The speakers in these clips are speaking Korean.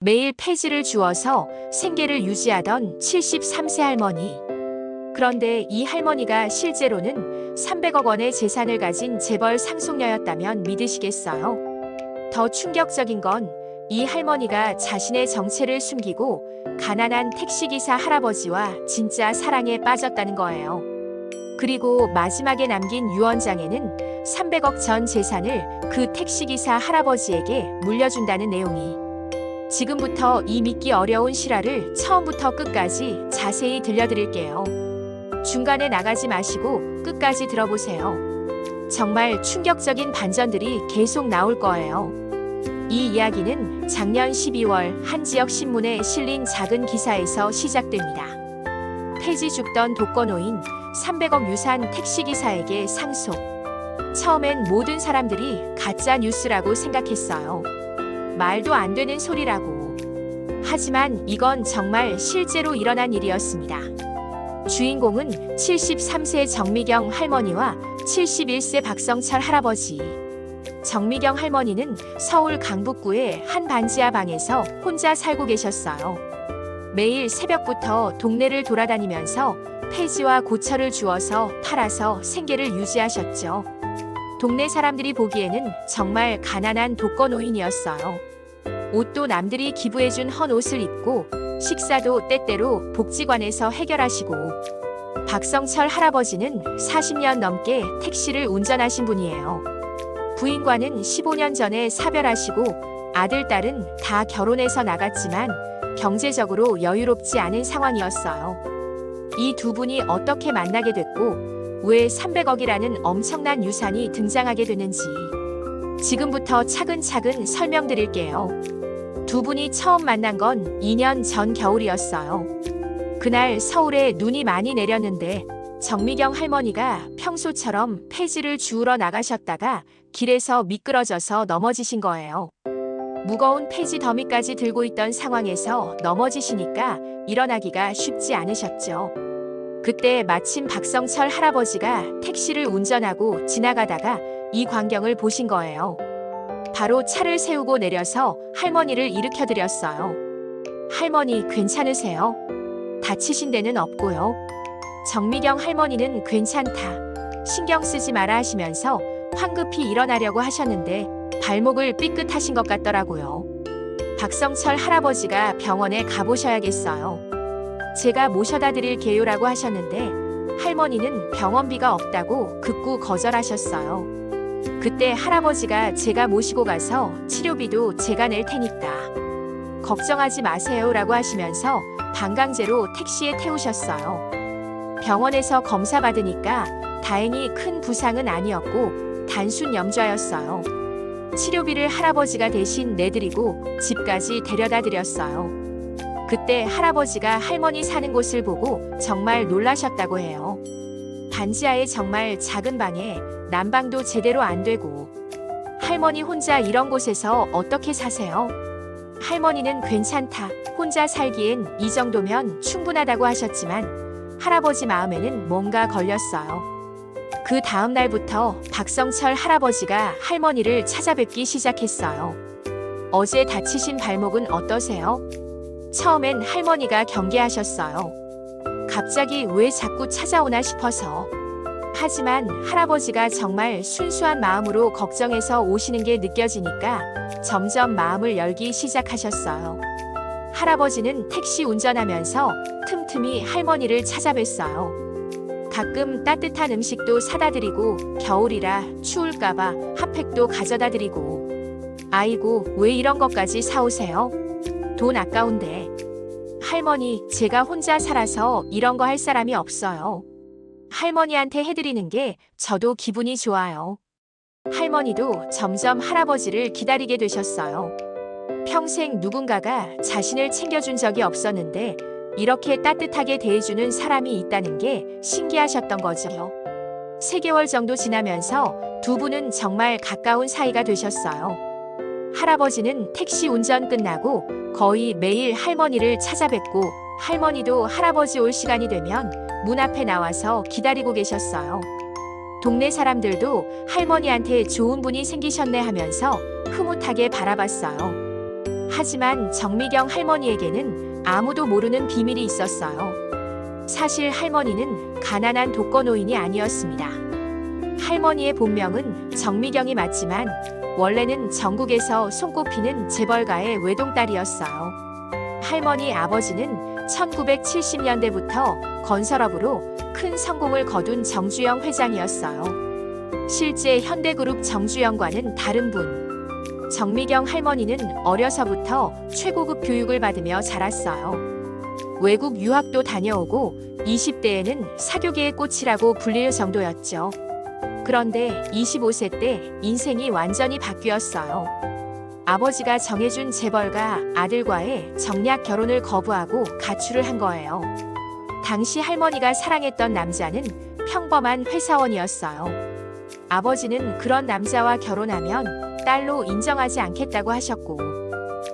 매일 폐지를 주어서 생계를 유지하던 73세 할머니. 그런데 이 할머니가 실제로는 300억 원의 재산을 가진 재벌 상속녀였다면 믿으시겠어요? 더 충격적인 건 이 할머니가 자신의 정체를 숨기고 가난한 택시기사 할아버지와 진짜 사랑에 빠졌다는 거예요. 그리고 마지막에 남긴 유언장에는 300억 전 재산을 그 택시기사 할아버지에게 물려준다는 내용이. 지금부터 이 믿기 어려운 실화를 처음부터 끝까지 자세히 들려드릴게요. 중간에 나가지 마시고 끝까지 들어보세요. 정말 충격적인 반전들이 계속 나올 거예요. 이 이야기는 작년 12월 한 지역 신문에 실린 작은 기사에서 시작됩니다. 폐지 죽던 독거노인 300억 유산 택시기사에게 상속. 처음엔 모든 사람들이 가짜 뉴스라고 생각했어요. 말도 안 되는 소리라고. 하지만 이건 정말 실제로 일어난 일이었습니다. 주인공은 73세 정미경 할머니와 71세 박성철 할아버지. 정미경 할머니는 서울 강북구의 한 반지하 방에서 혼자 살고 계셨어요. 매일 새벽부터 동네를 돌아다니면서 폐지와 고철을 주워서 팔아서 생계를 유지하셨죠. 동네 사람들이 보기에는 정말 가난한 독거노인이었어요. 옷도 남들이 기부해준 헌 옷을 입고 식사도 때때로 복지관에서 해결하시고. 박성철 할아버지는 40년 넘게 택시를 운전하신 분이에요. 부인과는 15년 전에 사별하시고 아들, 딸은 다 결혼해서 나갔지만 경제적으로 여유롭지 않은 상황이었어요. 이 두 분이 어떻게 만나게 됐고 왜 300억이라는 엄청난 유산이 등장하게 되는지 지금부터 차근차근 설명드릴게요. 두 분이 처음 만난 건 2년 전 겨울이었어요. 그날 서울에 눈이 많이 내렸는데 정미경 할머니가 평소처럼 폐지를 주우러 나가셨다가 길에서 미끄러져서 넘어지신 거예요. 무거운 폐지 더미까지 들고 있던 상황에서 넘어지시니까 일어나기가 쉽지 않으셨죠. 그때 마침 박성철 할아버지가 택시를 운전하고 지나가다가 이 광경을 보신 거예요. 바로 차를 세우고 내려서 할머니를 일으켜드렸어요. 할머니 괜찮으세요? 다치신 데는 없고요. 정미경 할머니는 괜찮다. 신경 쓰지 마라 하시면서 황급히 일어나려고 하셨는데 발목을 삐끗하신 것 같더라고요. 박성철 할아버지가 병원에 가보셔야겠어요. 제가 모셔다 드릴 게요라고 하셨는데 할머니는 병원비가 없다고 극구 거절하셨어요. 그때 할아버지가 제가 모시고 가서 치료비도 제가 낼 테니까 걱정하지 마세요라고 하시면서 방광제로 택시에 태우셨어요. 병원에서 검사 받으니까 다행히 큰 부상은 아니었고 단순 염좌였어요. 치료비를 할아버지가 대신 내드리고 집까지 데려다 드렸어요. 그때 할아버지가 할머니 사는 곳을 보고 정말 놀라셨다고 해요. 반지하의 정말 작은 방에 난방도 제대로 안 되고 할머니 혼자 이런 곳에서 어떻게 사세요? 할머니는 괜찮다. 혼자 살기엔 이 정도면 충분하다고 하셨지만 할아버지 마음에는 뭔가 걸렸어요. 그 다음 날부터 박성철 할아버지가 할머니를 찾아뵙기 시작했어요. 어제 다치신 발목은 어떠세요? 처음엔 할머니가 경계하셨어요. 갑자기 왜 자꾸 찾아오나 싶어서. 하지만 할아버지가 정말 순수한 마음으로 걱정해서 오시는 게 느껴지니까 점점 마음을 열기 시작하셨어요. 할아버지는 택시 운전하면서 틈틈이 할머니를 찾아뵀어요. 가끔 따뜻한 음식도 사다 드리고 겨울이라 추울까봐 핫팩도 가져다 드리고. 아이고, 왜 이런 것까지 사오세요? 돈 아까운데. 할머니, 제가 혼자 살아서 이런 거 할 사람이 없어요. 할머니한테 해드리는 게 저도 기분이 좋아요. 할머니도 점점 할아버지를 기다리게 되셨어요. 평생 누군가가 자신을 챙겨준 적이 없었는데 이렇게 따뜻하게 대해주는 사람이 있다는 게 신기하셨던 거죠. 3개월 정도 지나면서 두 분은 정말 가까운 사이가 되셨어요. 할아버지는 택시 운전 끝나고 거의 매일 할머니를 찾아뵙고 할머니도 할아버지 올 시간이 되면 문 앞에 나와서 기다리고 계셨어요. 동네 사람들도 할머니한테 좋은 분이 생기셨네 하면서 흐뭇하게 바라봤어요. 하지만 정미경 할머니에게는 아무도 모르는 비밀이 있었어요. 사실 할머니는 가난한 독거노인이 아니었습니다. 할머니의 본명은 정미경이 맞지만 원래는 전국에서 손꼽히는 재벌가의 외동딸이었어요. 할머니 아버지는 1970년대부터 건설업으로 큰 성공을 거둔 정주영 회장이었어요. 실제 현대그룹 정주영과는 다른 분. 정미경 할머니는 어려서부터 최고급 교육을 받으며 자랐어요. 외국 유학도 다녀오고 20대에는 사교계의 꽃이라고 불릴 정도였죠. 그런데 25세 때 인생이 완전히 바뀌었어요. 아버지가 정해준 재벌가 아들과의 정략 결혼을 거부하고 가출을 한 거예요. 당시 할머니가 사랑했던 남자는 평범한 회사원이었어요. 아버지는 그런 남자와 결혼하면 딸로 인정하지 않겠다고 하셨고,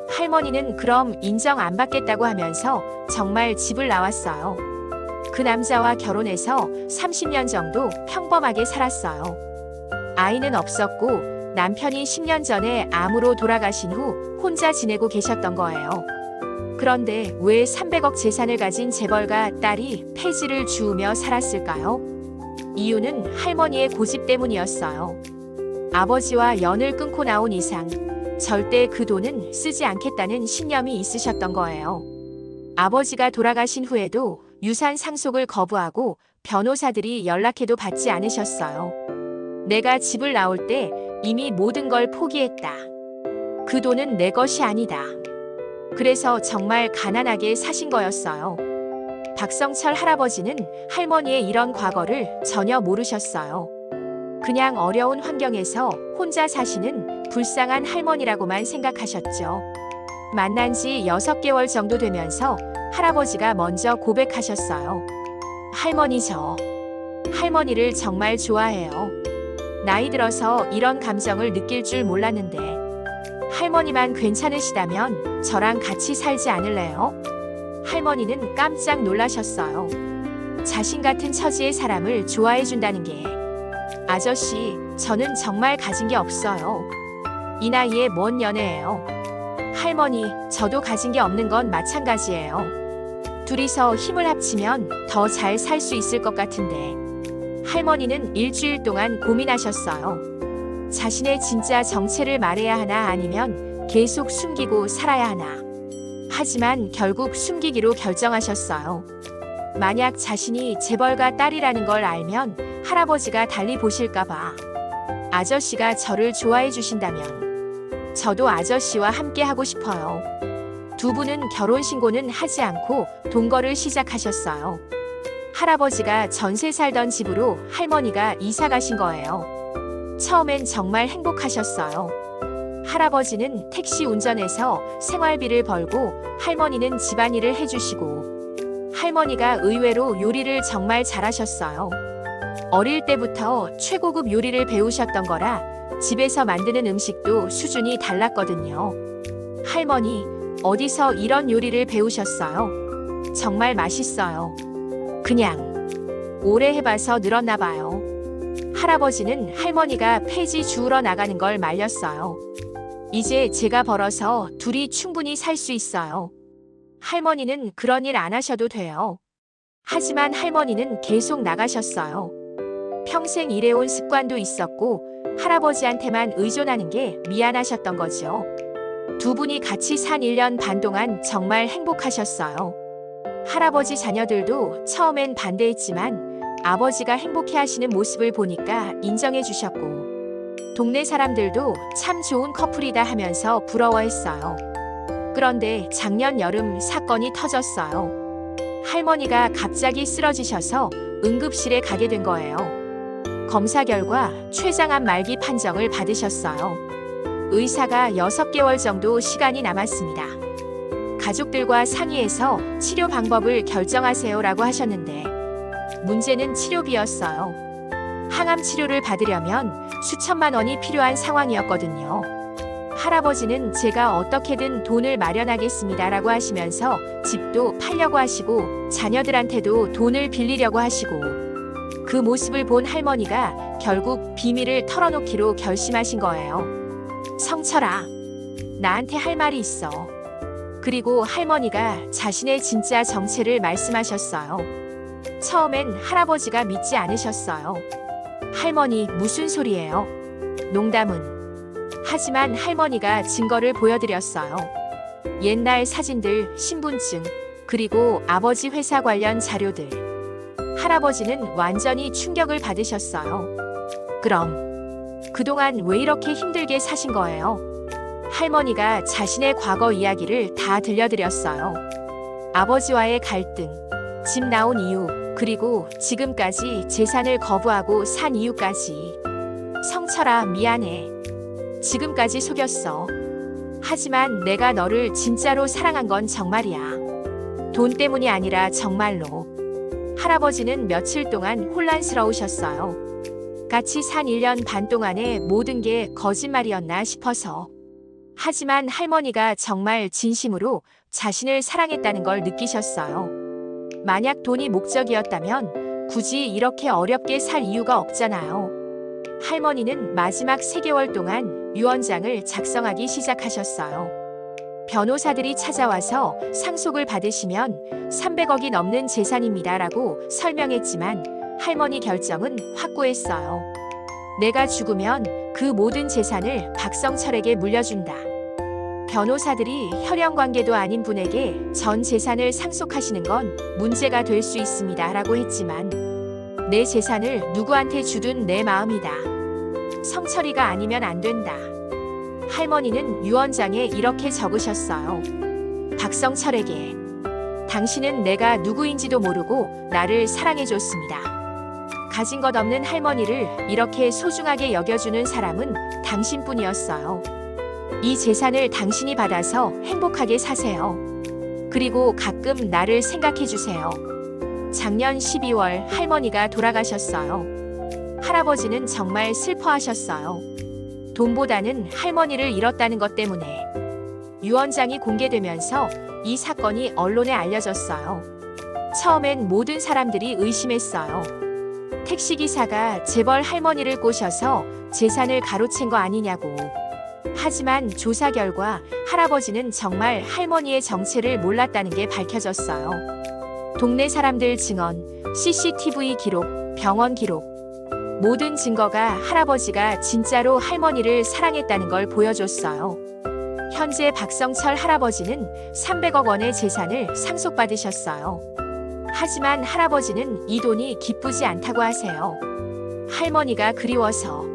할머니는 그럼 인정 안 받겠다고 하면서 정말 집을 나왔어요. 그 남자와 결혼해서 30년 정도 평범하게 살았어요. 아이는 없었고 남편이 10년 전에 암으로 돌아가신 후 혼자 지내고 계셨던 거예요. 그런데 왜 300억 재산을 가진 재벌가 딸이 폐지를 주우며 살았을까요? 이유는 할머니의 고집 때문이었어요. 아버지와 연을 끊고 나온 이상 절대 그 돈은 쓰지 않겠다는 신념이 있으셨던 거예요. 아버지가 돌아가신 후에도 유산 상속을 거부하고 변호사들이 연락해도 받지 않으셨어요. 내가 집을 나올 때 이미 모든 걸 포기했다. 그 돈은 내 것이 아니다. 그래서 정말 가난하게 사신 거였어요. 박성철 할아버지는 할머니의 이런 과거를 전혀 모르셨어요. 그냥 어려운 환경에서 혼자 사시는 불쌍한 할머니라고만 생각하셨죠. 만난 지 6개월 정도 되면서 할아버지가 먼저 고백하셨어요. 할머니, 저 할머니를 정말 좋아해요. 나이 들어서 이런 감정을 느낄 줄 몰랐는데 할머니만 괜찮으시다면 저랑 같이 살지 않을래요? 할머니는 깜짝 놀라셨어요. 자신 같은 처지의 사람을 좋아해 준다는 게. 아저씨, 저는 정말 가진 게 없어요. 이 나이에 뭔 연애예요. 할머니, 저도 가진 게 없는 건 마찬가지예요. 둘이서 힘을 합치면 더 잘 살 수 있을 것 같은데. 할머니는 일주일 동안 고민하셨어요. 자신의 진짜 정체를 말해야 하나 아니면 계속 숨기고 살아야 하나. 하지만 결국 숨기기로 결정하셨어요. 만약 자신이 재벌가 딸이라는 걸 알면 할아버지가 달리 보실까봐. 아저씨가 저를 좋아해 주신다면 저도 아저씨와 함께 하고 싶어요. 두 분은 결혼신고는 하지 않고 동거를 시작하셨어요. 할아버지가 전세 살던 집으로 할머니가 이사 가신 거예요. 처음엔 정말 행복하셨어요. 할아버지는 택시 운전해서 생활비를 벌고 할머니는 집안일을 해주시고, 할머니가 의외로 요리를 정말 잘하셨어요. 어릴 때부터 최고급 요리를 배우셨던 거라 집에서 만드는 음식도 수준이 달랐거든요. 할머니, 어디서 이런 요리를 배우셨어요? 정말 맛있어요. 그냥 오래 해봐서 늘었나 봐요. 할아버지는 할머니가 폐지 주우러 나가는 걸 말렸어요. 이제 제가 벌어서 둘이 충분히 살 수 있어요. 할머니는 그런 일 안 하셔도 돼요. 하지만 할머니는 계속 나가셨어요. 평생 일해온 습관도 있었고 할아버지한테만 의존하는 게 미안하셨던 거죠. 두 분이 같이 산 1년 반 동안 정말 행복하셨어요. 할아버지 자녀들도 처음엔 반대했지만 아버지가 행복해하시는 모습을 보니까 인정해 주셨고, 동네 사람들도 참 좋은 커플이다 하면서 부러워했어요. 그런데 작년 여름 사건이 터졌어요. 할머니가 갑자기 쓰러지셔서 응급실에 가게 된 거예요. 검사 결과 췌장암 말기 판정을 받으셨어요. 의사가 6개월 정도 시간이 남았습니다. 가족들과 상의해서 치료 방법을 결정하세요라고 하셨는데, 문제는 치료비였어요. 항암 치료를 받으려면 수천만 원이 필요한 상황이었거든요. 할아버지는 제가 어떻게든 돈을 마련하겠습니다라고 하시면서 집도 팔려고 하시고 자녀들한테도 돈을 빌리려고 하시고, 그 모습을 본 할머니가 결국 비밀을 털어놓기로 결심하신 거예요. 성철아, 나한테 할 말이 있어. 그리고 할머니가 자신의 진짜 정체를 말씀하셨어요. 처음엔 할아버지가 믿지 않으셨어요. 할머니, 무슨 소리예요? 농담은. 하지만 할머니가 증거를 보여드렸어요. 옛날 사진들, 신분증, 그리고 아버지 회사 관련 자료들. 할아버지는 완전히 충격을 받으셨어요. 그럼 그동안 왜 이렇게 힘들게 사신 거예요? 할머니가 자신의 과거 이야기를 다 들려드렸어요. 아버지와의 갈등, 집 나온 이유, 그리고 지금까지 재산을 거부하고 산 이유까지. 성철아, 미안해. 지금까지 속였어. 하지만 내가 너를 진짜로 사랑한 건 정말이야. 돈 때문이 아니라 정말로. 할아버지는 며칠 동안 혼란스러우셨어요. 같이 산 1년 반 동안의 모든 게 거짓말이었나 싶어서. 하지만 할머니가 정말 진심으로 자신을 사랑했다는 걸 느끼셨어요. 만약 돈이 목적이었다면 굳이 이렇게 어렵게 살 이유가 없잖아요. 할머니는 마지막 3개월 동안 유언장을 작성하기 시작하셨어요. 변호사들이 찾아와서 상속을 받으시면 300억이 넘는 재산입니다라고 설명했지만 할머니 결정은 확고했어요. 내가 죽으면 그 모든 재산을 박성철에게 물려준다. 변호사들이 혈연 관계도 아닌 분에게 전 재산을 상속하시는 건 문제가 될 수 있습니다. 라고 했지만 내 재산을 누구한테 주든 내 마음이다. 성철이가 아니면 안 된다. 할머니는 유언장에 이렇게 적으셨어요. 박성철에게. 당신은 내가 누구인지도 모르고 나를 사랑해줬습니다. 가진 것 없는 할머니를 이렇게 소중하게 여겨주는 사람은 당신뿐이었어요. 이 재산을 당신이 받아서 행복하게 사세요. 그리고 가끔 나를 생각해주세요. 작년 12월 할머니가 돌아가셨어요. 할아버지는 정말 슬퍼하셨어요. 돈보다는 할머니를 잃었다는 것 때문에. 유언장이 공개되면서 이 사건이 언론에 알려졌어요. 처음엔 모든 사람들이 의심했어요. 택시기사가 재벌 할머니를 꼬셔서 재산을 가로챈 거 아니냐고. 하지만 조사 결과 할아버지는 정말 할머니의 정체를 몰랐다는 게 밝혀졌어요. 동네 사람들 증언, CCTV 기록, 병원 기록. 모든 증거가 할아버지가 진짜로 할머니를 사랑했다는 걸 보여줬어요. 현재 박성철 할아버지는 300억 원의 재산을 상속받으셨어요. 하지만 할아버지는 이 돈이 기쁘지 않다고 하세요. 할머니가 그리워서.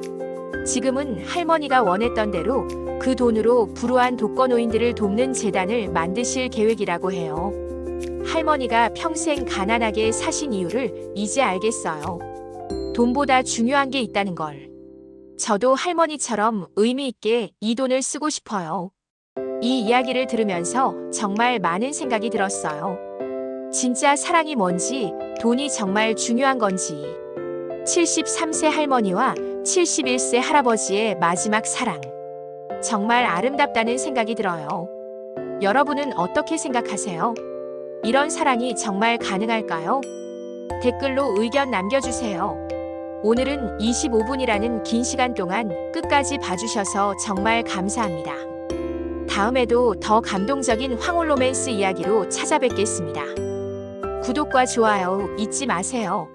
지금은 할머니가 원했던 대로 그 돈으로 불우한 독거노인들을 돕는 재단을 만드실 계획이라고 해요. 할머니가 평생 가난하게 사신 이유를 이제 알겠어요. 돈보다 중요한 게 있다는 걸. 저도 할머니처럼 의미 있게 이 돈을 쓰고 싶어요. 이 이야기를 들으면서 정말 많은 생각이 들었어요. 진짜 사랑이 뭔지, 돈이 정말 중요한 건지. 73세 할머니와 71세 할아버지의 마지막 사랑. 정말 아름답다는 생각이 들어요. 여러분은 어떻게 생각하세요? 이런 사랑이 정말 가능할까요? 댓글로 의견 남겨주세요. 오늘은 25분이라는 긴 시간 동안 끝까지 봐주셔서 정말 감사합니다. 다음에도 더 감동적인 황홀 로맨스 이야기로 찾아뵙겠습니다. 구독과 좋아요 잊지 마세요.